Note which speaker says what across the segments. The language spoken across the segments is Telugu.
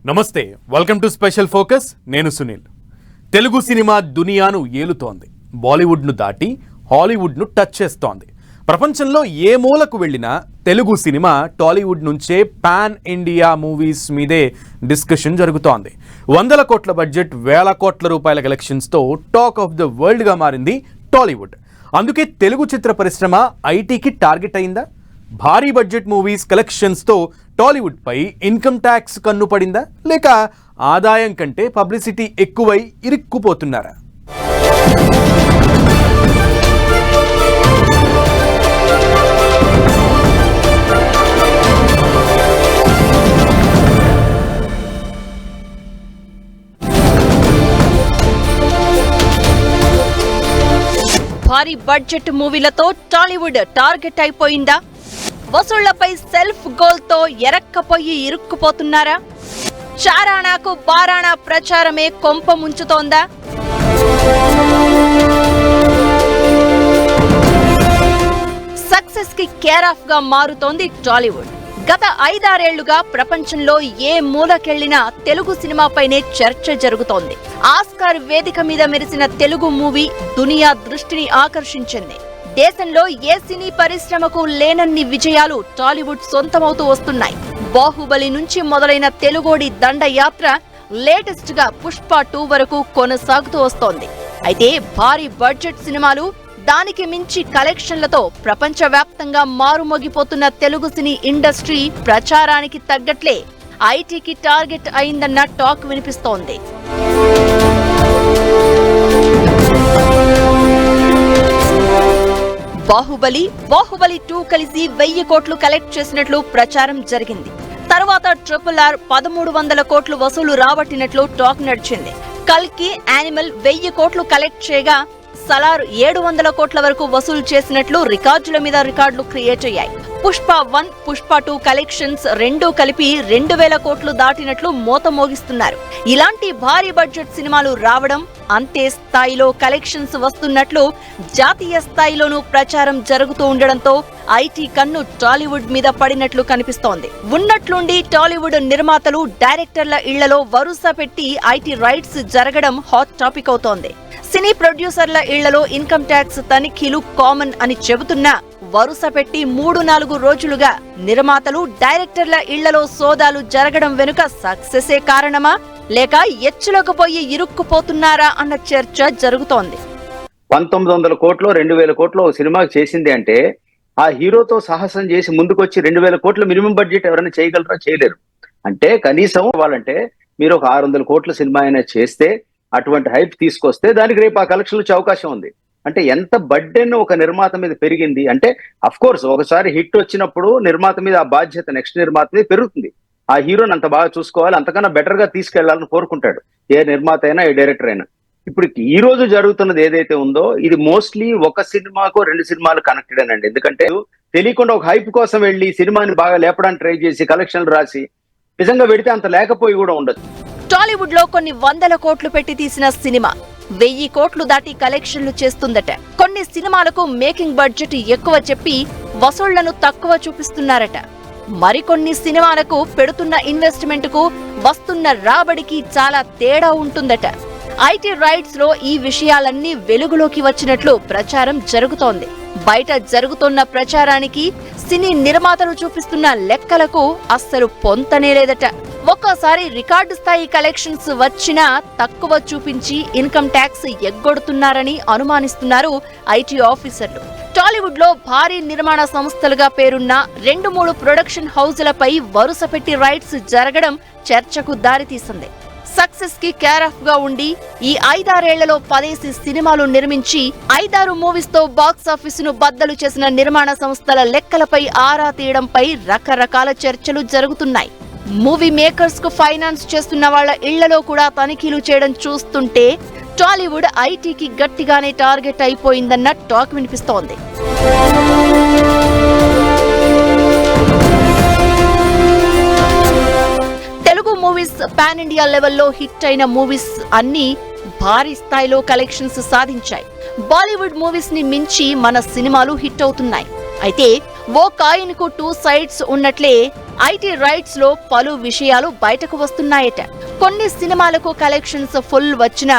Speaker 1: నమస్తే, వెల్కమ్ టు స్పెషల్ ఫోకస్. నేను సునీల్. తెలుగు సినిమా దునియాను ఏలుతోంది. బాలీవుడ్ను దాటి హాలీవుడ్ను టచ్ చేస్తోంది. ప్రపంచంలో ఏ మూలకు వెళ్ళినా తెలుగు సినిమా టాలీవుడ్ నుంచే పాన్ ఇండియా మూవీస్ మీదే డిస్కషన్ జరుగుతోంది. 100 కోట్ల బడ్జెట్, 1000 కోట్ల రూపాయల కలెక్షన్స్తో టాక్ ఆఫ్ ద వరల్డ్గా మారింది టాలీవుడ్. అందుకే తెలుగు చిత్ర పరిశ్రమ ఐటీకి టార్గెట్ అయిందా? భారీ బడ్జెట్ మూవీస్ కలెక్షన్స్తో టాలీవుడ్ పై ఇన్కమ్ ట్యాక్స్ కన్ను పడిందా, లేక ఆదాయం కంటే పబ్లిసిటీ ఎక్కువై ఇరుక్కుపోతున్నారా?
Speaker 2: భారీ బడ్జెట్ మూవీలతో టాలీవుడ్ టార్గెట్ అయిపోయిందా? వసూళ్లపై సెల్ఫ్ గోల్ తో ఎరక్కపోయి ఇరుక్కుపోతున్నారా? చారాణాకు బారాణా ప్రచారమే కొంప ముంచుతోందా? సక్సెస్ కి కేర్ ఆఫ్ గా మారుతోంది టాలీవుడ్. గత 5-6 ఏళ్లుగా ప్రపంచంలో ఏ మూలకెళ్లినా తెలుగు సినిమాపైనే చర్చ జరుగుతోంది. ఆస్కార్ వేదిక మీద మెరిసిన తెలుగు మూవీ దునియా దృష్టిని ఆకర్షించింది. దేశంలో ఏ సినీ పరిశ్రమకు లేనన్ని విజయాలు టాలీవుడ్ సొంతమవుతూ వస్తున్నాయి. బాహుబలి నుంచి మొదలైన తెలుగోడి దండయాత్ర లేటెస్ట్ గా పుష్ప 2 వరకు కొనసాగుతూ వస్తోంది. అయితే భారీ బడ్జెట్ సినిమాలు, దానికి మించి కలెక్షన్లతో ప్రపంచవ్యాప్తంగా మారుమోగిపోతున్న తెలుగు సినీ ఇండస్ట్రీ ప్రచారానికి తగ్గట్లే ఐటీకి టార్గెట్ అయిందన్న టాక్ వినిపిస్తోంది. బాహుబలి 2 కలిసి 1000 కోట్లు కలెక్ట్ చేసినట్లు ప్రచారం జరిగింది. తర్వాత RRR 1300 కోట్లు వసూలు రాబట్టినట్లు టాక్ నడిచింది. కల్కి, యానిమల్ 1000 కోట్లు కలెక్ట్ చేయగా సలార్ 700 కోట్ల వరకు వసూలు చేసినట్లు రికార్డుల మీద రికార్డులు క్రియేట్ అయ్యాయి. పుష్ప 1, పుష్ప 2 కలెక్షన్స్ రెండూ కలిపి 2000 కోట్లు దాటినట్లు మోత మోగిస్తున్నారు. ఇలాంటి భారీ బడ్జెట్ సినిమాలు రావడం, అంతే స్థాయిలో కలెక్షన్స్ వస్తున్నట్లు జాతీయ స్థాయిలోనూ ప్రచారం జరుగుతూ ఉండడంతో ఐటీ కన్ను టాలీవుడ్ మీద పడినట్లు కనిపిస్తోంది. ఉన్నట్లుండి టాలీవుడ్ నిర్మాతలు, డైరెక్టర్ల ఇళ్లలో వరుస పెట్టి ఐటీ రైట్స్ జరగడం హాట్ టాపిక్ అవుతోంది. సినీ ప్రొడ్యూసర్ల ఇళ్లలో ఇన్కమ్ ట్యాక్స్ తనిఖీలు కామన్ అని చెబుతున్నా వరుస పెట్టి 3-4 రోజులుగా నిర్మాతలు, డైరెక్టర్ల ఇళ్లలో సోదాలు జరగడం వెనుక సక్సెసే కారణమా, లేక ఎచ్చులకు పోయి ఇరుక్కుపోతున్నారా అన్న చర్చ జరుగుతోంది.
Speaker 3: 1900 కోట్లు 2000 కోట్లు సినిమాకి చేసింది అంటే ఆ హీరోతో సాహసం చేసి ముందుకొచ్చి 2000 కోట్ల మినిమం బడ్జెట్ ఎవరైనా చేయగలరా? చేయలేరు. అంటే కనీసం వాళ్ళంటే మీరు ఒక 600 కోట్ల సినిమా అయినా చేస్తే, అటువంటి హైప్ తీసుకొస్తే దానికి రేపు ఆ కలెక్షన్ వచ్చే అవకాశం ఉంది. అంటే ఎంత బడ్డెన్ ఒక నిర్మాత మీద పెరిగింది అంటే, అఫ్ కోర్స్ ఒకసారి హిట్ వచ్చినప్పుడు నిర్మాత మీద ఆ బాధ్యత నెక్స్ట్ నిర్మాత మీద పెరుగుతుంది. ఆ హీరోని అంత బాగా చూసుకోవాలి, అంతకన్నా బెటర్ గా తీసుకెళ్లాలని కోరుకుంటాడు ఏ నిర్మాత అయినా, ఏ డైరెక్టర్ అయినా. ఇప్పుడు ఈ రోజు జరుగుతున్నది ఏదైతే ఉందో, ఇది మోస్ట్లీ ఒక సినిమాకో 2 సినిమాలు కనెక్టెడ్ అనండి. ఎందుకంటే తెలియకుండా ఒక హైప్ కోసం వెళ్ళి సినిమాని బాగా లేపడానికి ట్రై చేసి కలెక్షన్లు రాసి నిజంగా పెడితే అంత లేకపోయి కూడా ఉండదు.
Speaker 2: టాలీవుడ్ లో కొన్ని 100 కోట్లు పెట్టి తీసిన సినిమా 1000 కోట్లు దాటి కలెక్షన్లు చేస్తుందట. కొన్ని సినిమాలకు మేకింగ్ బడ్జెట్ ఎక్కువ చెప్పి వసూళ్లను తక్కువ చూపిస్తున్నారట. మరికొన్ని సినిమాలకు పెడుతున్న ఇన్వెస్ట్మెంట్ కు వస్తున్న రాబడికి చాలా తేడా ఉంటుందట. ఐటీ రైట్స్ లో ఈ విషయాలన్నీ వెలుగులోకి వచ్చినట్లు ప్రచారం జరుగుతోంది. బయట జరుగుతున్న ప్రచారానికి, సినీ నిర్మాతలు చూపిస్తున్న లెక్కలకు అస్సలు పొంతనే లేదట. ఒక్కోసారి రికార్డు స్థాయి కలెక్షన్స్ వచ్చినా తక్కువ చూపించి ఇన్కమ్ ట్యాక్స్ ఎగ్గొడుతున్నారని అనుమానిస్తున్నారు ఐటీ ఆఫీసర్లు. టాలీవుడ్ లో భారీ నిర్మాణ సంస్థలుగా పేరున్న 2-3 ప్రొడక్షన్ హౌజులపై వరుస పెట్టి రైట్స్ జరగడం చర్చకు దారితీసింది. సక్సెస్ కి కేర్ ఆఫ్ గా ఉండి ఈ 5-6 ఏళ్లలో 10 సినిమాలు నిర్మించి 5-6 మూవీస్ తో బాక్స్ ఆఫీస్ ను బద్దలు చేసిన నిర్మాణ సంస్థల లెక్కలపై ఆరా తీయడంపై రకరకాల చర్చలు జరుగుతున్నాయి. మూవీ మేకర్స్ కు ఫైనాన్స్ చేస్తున్న వాళ్ల ఇళ్లలో కూడా తనిఖీలు చేయడం చూస్తుంటే టాలీవుడ్ ఐటీకి గట్టిగానే టార్గెట్ అయిపోయిందన్న టాక్ వినిపిస్తోంది. తెలుగు మూవీస్ పాన్ ఇండియా లెవెల్లో హిట్ అయిన మూవీస్ అన్ని భారీ స్థాయిలో కలెక్షన్స్ సాధించాయి. బాలీవుడ్ మూవీస్ ని మించి మన సినిమాలు హిట్ అవుతున్నాయి. అయితే ఓ కాయిన్ కు 2 సైడ్స్ ఉన్నట్లే ఐటీ రైట్స్ లో పలు విషయాలు బయటకు వస్తున్నాయట. కొన్ని సినిమాలకు కలెక్షన్స్ ఫుల్ వచ్చినా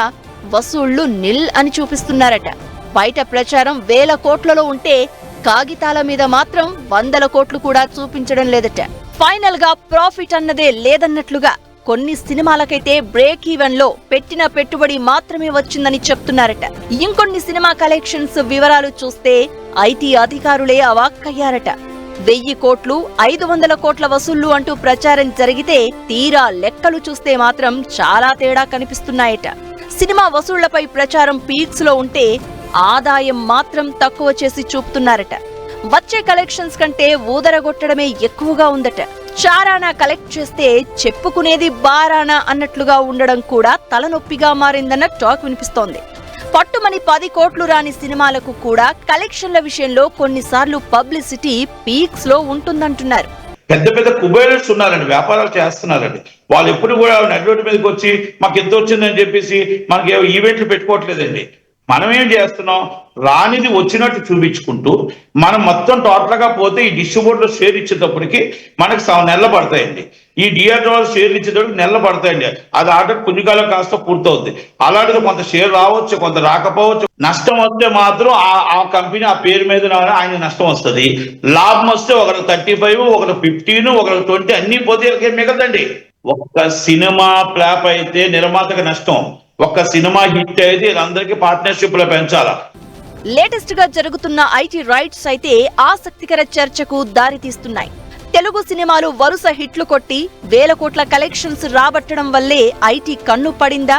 Speaker 2: వసూళ్లు నిల్ అని చూపిస్తున్నారట. బయట ప్రచారం 1000 కోట్లలో ఉంటే కాగితాల మీద మాత్రం 100 కోట్లు కూడా చూపించడం లేదట. ఫైనల్ గా ప్రాఫిట్ అన్నదే లేదన్నట్లుగా కొన్ని సినిమాలకైతే బ్రేక్ ఈవెన్ లో పెట్టిన పెట్టుబడి మాత్రమే వచ్చిందని చెప్తున్నారట. ఇంకొన్ని సినిమా కలెక్షన్స్ వివరాలు చూస్తే ఐటీ అధికారులే అవాక్కయ్యారట. 1000 కోట్లు 500 కోట్ల వసూళ్లు అంటూ ప్రచారం జరిగితే తీరా లెక్కలు చూస్తే మాత్రం చాలా తేడా కనిపిస్తున్నాయట. సినిమా వసూళ్లపై ప్రచారం పీక్స్ లో ఉంటే ఆదాయం మాత్రం తక్కువ చేసి చూపుతున్నారట. వచ్చే కలెక్షన్స్ కంటే ఊదరగొట్టడమే ఎక్కువగా ఉందట. చారానా కలెక్ట్ చేస్తే చెప్పుకునేది బారానా అన్నట్లుగా ఉండడం కూడా తలనొప్పిగా మారిందన్న టాక్ వినిపిస్తోంది. పట్టుమని 10 కోట్లు రాని సినిమాలకు కూడా కలెక్షన్ల విషయంలో కొన్నిసార్లు పబ్లిసిటీ పీక్స్ లో ఉంటుందంటున్నారు.
Speaker 4: పెద్ద పెద్ద కుబేరర్స్ ఉన్నారండి, వ్యాపారాలు చేస్తున్నారండి. వాళ్ళు ఎప్పుడు కూడా నెట్వర్క్ మీదకి వచ్చి మాకు ఎంత వచ్చిందని చెప్పేసి మనకి ఈవెంట్లు పెట్టుకోవట్లేదండి. మనం ఏం చేస్తున్నాం, రానిది వచ్చినట్టు చూపించుకుంటూ మనం మొత్తం టోటల్ గా పోతే ఈ డిస్ట్రిబ్యూటర్ షేర్ ఇచ్చేటప్పటికి మనకి 7 నెలలు పడతాయండి. ఈ డిఆర్డీ వాళ్ళు షేర్లు ఇచ్చేటప్పటికి నెలలు పడతాయండి. అది ఆర్డర్ పుణ్యకాలం కాస్త పూర్తవుద్ది. అలాంటిది కొంత షేర్ రావచ్చు, కొంత రాకపోవచ్చు. నష్టం వస్తే మాత్రం ఆ కంపెనీ ఆ పేరు మీద ఆయన నష్టం వస్తుంది. లాభం వస్తే ఒకరు 35, ఒకరు 15, ఒకరు 20 అన్ని పోతే మిగతండి. ఒక్క సినిమా ఫ్లాప్ అయితే నిర్మాతకు నష్టం, ఒక్క సినిమా హిట్ అయితే అందరికీ పార్ట్నర్షిప్ లో పెంచాలా.
Speaker 2: లేటెస్ట్ గా జరుగుతున్న ఐటీ రైట్స్ అయితే ఆసక్తికర చర్చకు దారితీస్తున్నాయి. తెలుగు సినిమాలు వరుస హిట్లు కొట్టి 1000 కోట్ల కలెక్షన్స్ రాబట్టడం వల్లే ఐటీ కన్ను పడిందా,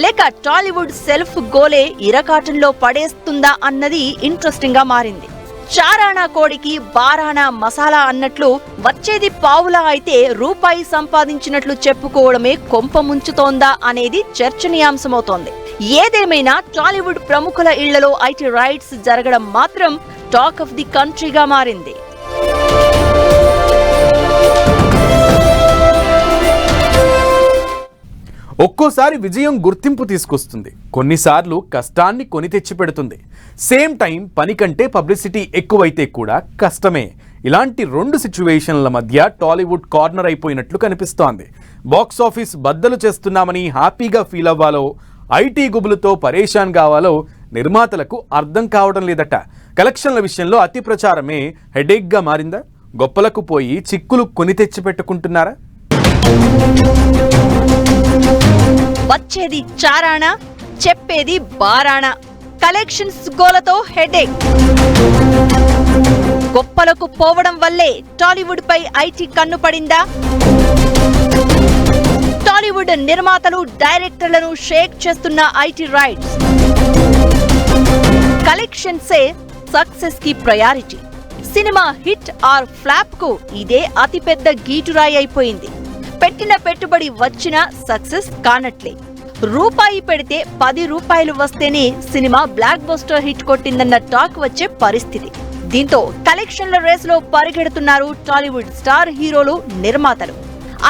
Speaker 2: లేక టాలీవుడ్ సెల్ఫ్ గోలే ఇరకాటంలో పడేస్తుందా అన్నది ఇంట్రెస్టింగ్ గా మారింది. చారానా కోడికి బారానా మసాలా అన్నట్లు వచ్చేది పావులా అయితే రూపాయి సంపాదించినట్లు చెప్పుకోవడమే కొంప ముంచుతోందా అనేది చర్చనీయాంశమవుతోంది. ఏదేమైనా టాలీవుడ్ ప్రముఖుల ఇళ్లలో ఐటీ రైట్స్ జరగడం మాత్రం టాక్ ఆఫ్ ది కంట్రీగా మారింది.
Speaker 1: ఒక్కోసారి విజయం గుర్తింపు తీసుకొస్తుంది, కొన్నిసార్లు కష్టాన్ని కొని తెచ్చి పెడుతుంది. సేమ్ టైం పని కంటే పబ్లిసిటీ ఎక్కువైతే కూడా కష్టమే. ఇలాంటి 2 సిచ్యువేషన్ల మధ్య టాలీవుడ్ కార్నర్ అయిపోయినట్లు కనిపిస్తోంది. బాక్స్ ఆఫీస్ బద్దలు చేస్తున్నామని హ్యాపీగా ఫీల్ అవ్వాలో, ఐటీ గుబులతో పరేషాన్ కావాలో నిర్మాతలకు అర్థం కావడం లేదట. కలెక్షన్ల విషయంలో అతి ప్రచారమే హెడేక్గా మారిందా? గొప్పలకు పోయి చిక్కులు కొని తెచ్చి పెట్టుకుంటున్నారా?
Speaker 2: వచ్చేది చారానా, చెప్పేది బారానా. Collections గోలతో headache. గొప్పలకు పోవడం వల్లే టాలీవుడ్ పై ఐటీ కన్ను పడిందా? టాలీవుడ్ నిర్మాతలు డైరెక్టర్లను షేక్ చేస్తున్న ఐటీ రైట్స్. కలెక్షన్సే సక్సెస్ కి priority. Cinema hit or flop కు ఇదే అతిపెద్ద గీటురాయి అయిపోయింది. పెట్టిన పెట్టుబడి వచ్చినా సక్సెస్ కానట్లే. రూపాయి పెడితే 10 రూపాయలు వస్తేనే సినిమా బ్లాక్ బస్టర్ హిట్ కొట్టిందన్న టాక్ వచ్చే పరిస్థితి. దీంతో కలెక్షన్ల రేసులో పరిగెడుతున్నారు టాలీవుడ్ స్టార్ హీరోలు, నిర్మాతలు.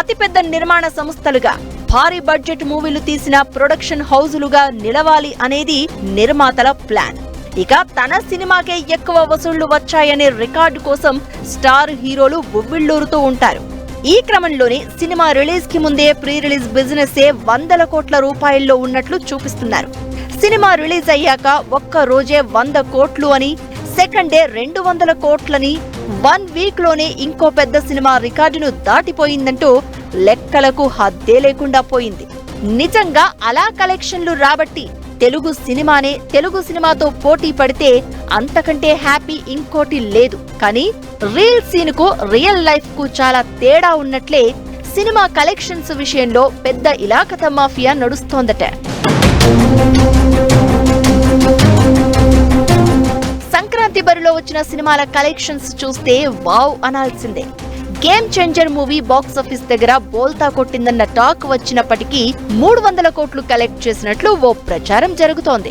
Speaker 2: అతిపెద్ద నిర్మాణ సంస్థలుగా భారీ బడ్జెట్ మూవీలు తీసిన ప్రొడక్షన్ హౌజులుగా నిలవాలి అనేది నిర్మాతల ప్లాన్. ఇక తన సినిమాకే ఎక్కువ వసూళ్లు వచ్చాయనే రికార్డు కోసం స్టార్ హీరోలు ఉవ్విళ్లూరుతూ ఉంటారు. ఈ క్రమంలోనే సినిమా రిలీజ్ కి ముందే ప్రీ రిలీజ్ బిజినెస్ 100 కోట్ల రూపాయల్లో ఉన్నట్లు చూపిస్తున్నారు. సినిమా రిలీజ్ అయ్యాక ఒక్క రోజే 100 కోట్లు అని, సెకండ్ డే 200 కోట్లని, 1 వీక్ లోనే ఇంకో పెద్ద సినిమా రికార్డును దాటిపోయిందంటూ లెక్కలకు హద్దే లేకుండా పోయింది. నిజంగా అలా కలెక్షన్లు రాబట్టి తెలుగు సినిమాతో పోటీ పడితే అంతకంటే హ్యాపీ ఇంకోటి లేదు. కానీ రియల్ సీన్ కు రియల్ లైఫ్ కు చాలా తేడా ఉన్నట్లే సినిమా కలెక్షన్స్ విషయంలో పెద్ద ఇలాఖత మాఫియా నడుస్తోందట. సంక్రాంతి బరిలో వచ్చిన సినిమాల కలెక్షన్స్ చూస్తే వావ్ అనాల్సిందే. Game Changer movie box office దగ్గర బోల్తా కొట్టిందన్న టాక్ వచ్చినప్పటికీ 300 కోట్లు కలెక్ట్ చేసినట్లు ఓ ప్రచారం జరుగుతోంది.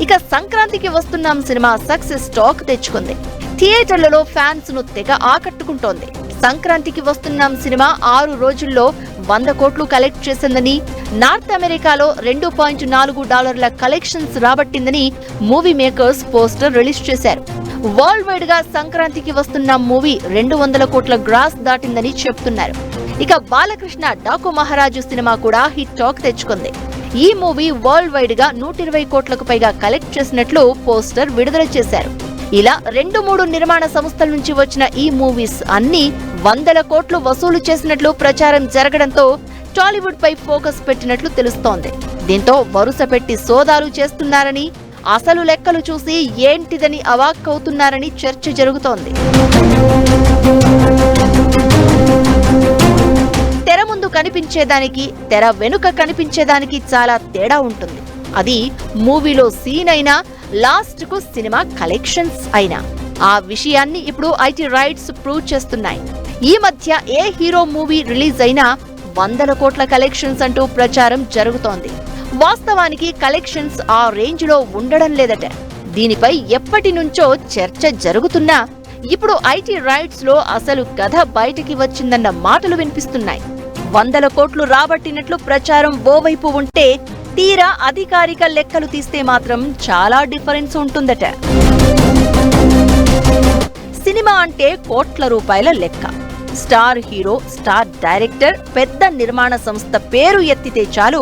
Speaker 2: ఇక సంక్రాంతికి వస్తున్నాం సినిమా సక్సెస్ టాక్ తెచ్చుకుంది. థియేటర్లలో ఫ్యాన్స్ ను తెగ ఆకట్టుకుంటోంది. సంక్రాంతికి వస్తున్నాం సినిమా 6 రోజుల్లో 100 కోట్లు కలెక్ట్ చేసిందని, నార్త్ అమెరికాలో $2.4 కలెక్షన్స్ రాబట్టిందని మూవీ మేకర్స్ పోస్టర్ రిలీజ్ చేశారు. వరల్డ్ వైడ్ గా సంక్రాంతికి వస్తున్న మూవీ 200 కోట్ల గ్రాస్ దాటిందని చెప్తున్నారు. ఇక బాలకృష్ణ డాకు మహారాజు సినిమా కూడా హిట్ టాక్ తెచ్చుకుంది. ఈ మూవీ వరల్డ్ వైడ్ గా 120 కోట్లకు పైగా కలెక్ట్ చేసినట్లు పోస్టర్ విడుదల చేశారు. ఇలా 2-3 నిర్మాణ సంస్థల నుంచి వచ్చిన ఈ మూవీస్ అన్ని 100 కోట్లు వసూలు చేసినట్లు ప్రచారం జరగడంతో టాలీవుడ్ పై ఫోకస్ పెట్టినట్లు తెలుస్తోంది. దీంతో వరుస పెట్టి సోదాలు చేస్తున్నారని, అసలు లెక్కలు చూసి ఏంటిదని అవాక్కవుతున్నారని చర్చ జరుగుతోంది. తెర ముందు కనిపించేదానికి, తెర వెనుక కనిపించేదానికి చాలా తేడా ఉంటుంది. అది మూవీలో సీన్ అయినా, లాస్ట్ కు సినిమా కలెక్షన్స్ అయినా. ఆ విషయాన్ని ఇప్పుడు ఐటీ రైట్స్ ప్రూవ్ చేస్తున్నాయి. ఈ మధ్య ఏ హీరో మూవీ రిలీజ్ అయినా 100 కోట్ల కలెక్షన్స్ అంటూ ప్రచారం జరుగుతోంది. వాస్తవానికి కలెక్షన్స్ ఆ రేంజ్ లో ఉండడం లేదట. దీనిపై ఎప్పటి నుంచో చర్చ జరుగుతున్నా ఇప్పుడు ఐటీ రైట్స్ లో అసలు కథ బయటికి వచ్చిందన్న మాటలు వినిపిస్తున్నాయి. 100 కోట్లు రాబట్టినట్లు ప్రచారం ఓవైపు ఉంటే, తీరా అధికారిక లెక్కలు తీస్తే మాత్రం చాలా డిఫరెన్స్ ఉంటుందట. సినిమా అంటే కోట్ల రూపాయల లెక్క. స్టార్ హీరో, స్టార్ డైరెక్టర్, పెద్ద నిర్మాణ సంస్థ పేరు ఎత్తితే చాలు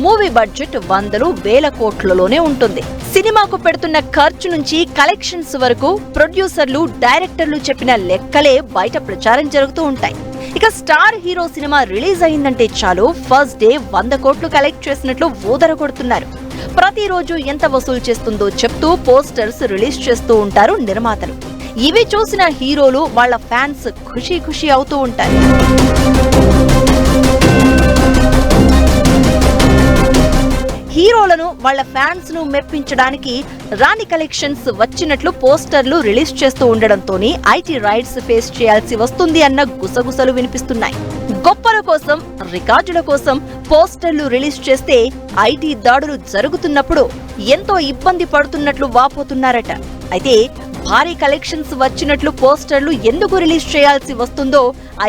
Speaker 2: మూవీ బడ్జెట్ 100,000 కోట్లలోనే ఉంటుంది. సినిమాకు పెడుతున్న ఖర్చు నుంచి కలెక్షన్స్ వరకు ప్రొడ్యూసర్లు, డైరెక్టర్లు చెప్పిన లెక్కలే బయట ప్రచారం జరుగుతూ ఉంటాయి. ఇక స్టార్ హీరో సినిమా రిలీజ్ అయిందంటే చాలు ఫస్ట్ డే 100 కోట్లు కలెక్ట్ చేసినట్లు ఊదర కొడుతున్నారు. ప్రతిరోజు ఎంత వసూలు చేస్తుందో చెప్తూ పోస్టర్స్ రిలీజ్ చేస్తూ ఉంటారు నిర్మాతలు. ఇవి చూసిన హీరోలు, వాళ్ళ ఫ్యాన్స్ ఖుషీ అవుతూ ఉంటారు. హీరోలను, వాళ్ళ ఫ్యాన్స్ ను మెప్పించడానికి రాని కలెక్షన్స్ వచ్చినట్లు పోస్టర్లు రిలీజ్ చేస్తూ ఉండడంతోనే ఐటీ రైట్స్ ఫేస్ చేయాల్సి వస్తుంది అన్న గుసగుసలు వినిపిస్తున్నాయి. గొప్పల కోసం, రికార్డుల కోసం పోస్టర్లు రిలీజ్ చేస్తే ఐటీ దాడులు జరుగుతున్నప్పుడు ఎంతో ఇబ్బంది పడుతున్నట్లు వాపోతున్నారట. అయితే భారీ కలెక్షన్స్ వచ్చినట్లు పోస్టర్లు ఎందుకు రిలీజ్ చేయాల్సి వస్తుందో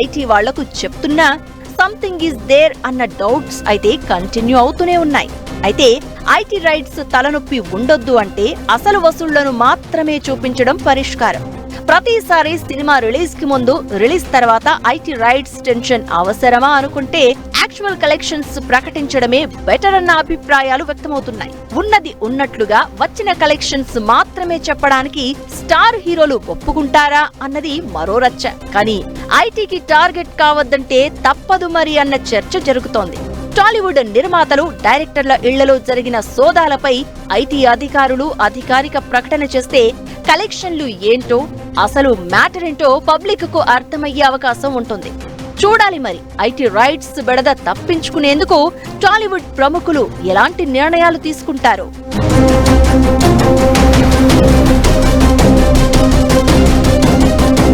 Speaker 2: ఐటీ వాళ్లకు చెప్తున్నా సంథింగ్ ఈజ్ దేర్ అన్న డౌట్స్ అయితే కంటిన్యూ అవుతూనే ఉన్నాయి. అయితే ఐటీ రైట్స్ తలనొప్పి ఉండొద్దు అంటే అసలు వసూళ్లను మాత్రమే చూపించడం పరిష్కారం. ప్రతిసారి సినిమా రిలీజ్ కి ముందు, రిలీజ్ తర్వాత ఐటీ రైట్స్ టెన్షన్ అవసరమా అనుకుంటే యాక్చువల్ కలెక్షన్స్ ప్రకటించడమే బెటర్ అన్న అభిప్రాయాలు వ్యక్తమవుతున్నాయి. ఉన్నది ఉన్నట్లుగా వచ్చిన కలెక్షన్స్ మాత్రమే చెప్పడానికి స్టార్ హీరోలు ఒప్పుకుంటారా అన్నది మరో రచ్చ. కానీ ఐటీకి టార్గెట్ కావద్దంటే తప్పదు మరి అన్న చర్చ జరుగుతోంది. టాలీవుడ్ నిర్మాతలు, డైరెక్టర్ల ఇళ్లలో జరిగిన సోదాలపై ఐటీ అధికారులు అధికారిక ప్రకటన చేస్తే కలెక్షన్లు ఏంటో, అసలు మ్యాటర్ ఏంటో పబ్లిక్ కు అర్థమయ్యే అవకాశం ఉంటుంది. చూడాలి మరి ఐటీ రైట్స్ బెడద తప్పించుకునేందుకు టాలీవుడ్ ప్రముఖులు ఎలాంటి నిర్ణయాలు తీసుకుంటారో.